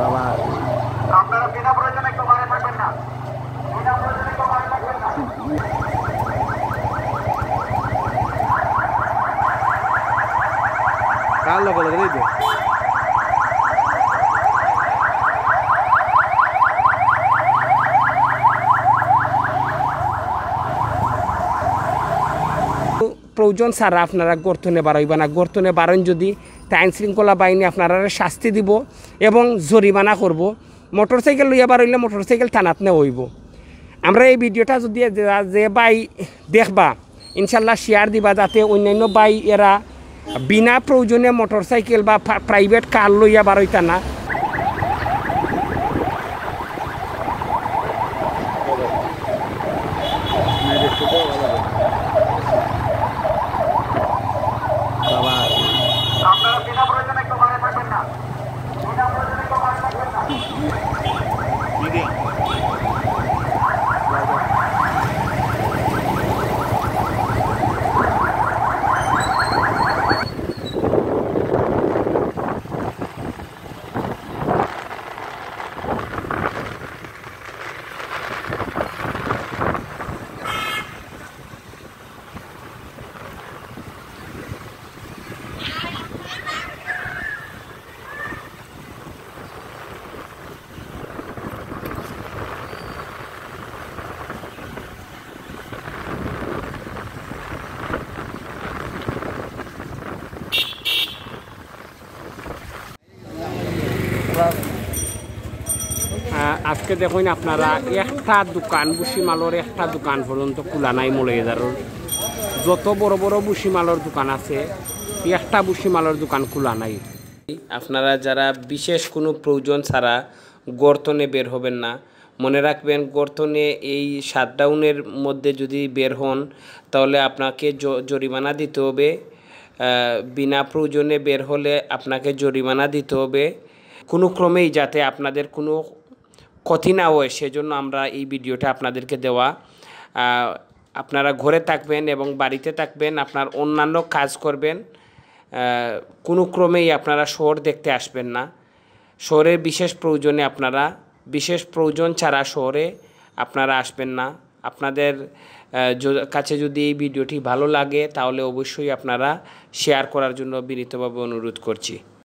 বাবা আপনারা বিনা প্রয়োজনে একটু বাইরে থাকবেন না, বিনা প্রয়োজনে একটু বাইরে থাকবেন না। কার লোক লাগে রে প্রয়োজন ছাড়া আপনারা গর্তনে বাড়াইবা না। গর্তনে বাড়েন যদি আইন শৃঙ্খলা বাহিনী আপনারা শাস্তি দিব এবং জরিমানা করব। মোটরসাইকেল লইয়া বাড়াইলে মোটরসাইকেল থানাত নেওয়া হইব। আমরা এই ভিডিওটা যদি যে বাই দেখবা ইনশাল্লাহ শেয়ার দিবা, যাতে অন্যান্য বাই এরা বিনা প্রয়োজনে মোটরসাইকেল বা প্রাইভেট কার লইয়া বাড়াইতা না। বাবা আপনারা বিনা প্রয়োজনে একটু বাইরে থাকবেন না, বিনা প্রয়োজনে একটু বাইরে থাকবেন না। আজকে দেখুন আপনারা একটা দোকান বুসিমালর একটা দোকান পর্যন্ত খোলা নাই মৌলভীবাজারের। যত বড় বড় বুসিমালর দোকান আছে একটা বুসিমালর দোকান খোলা নাই। আপনারা যারা বিশেষ কোনো প্রয়োজন ছাড়া গর্তনে বের হবেন না। মনে রাখবেন, গর্তনে এই শাটডাউনের মধ্যে যদি বের হন তাহলে আপনাকে জরিমানা দিতে হবে। বিনা প্রয়োজনে বের হলে আপনাকে জরিমানা দিতে হবে। কোনো ক্রমেই যাতে আপনাদের কোনো ক্ষতি না হয় সেজন্য আমরা এই ভিডিওটা আপনাদেরকে দেওয়া। আপনারা ঘরে থাকবেন এবং বাড়িতে থাকবেন, আপনার অন্যান্য কাজ করবেন। কোনো ক্রমেই আপনারা শহর দেখতে আসবেন না। শহরের বিশেষ প্রয়োজনে আপনারা বিশেষ প্রয়োজন ছাড়া শহরে আপনারা আসবেন না। আপনাদের কাছে যদি এই ভিডিওটি ভালো লাগে তাহলে অবশ্যই আপনারা শেয়ার করার জন্য বিনীতভাবে অনুরোধ করছি।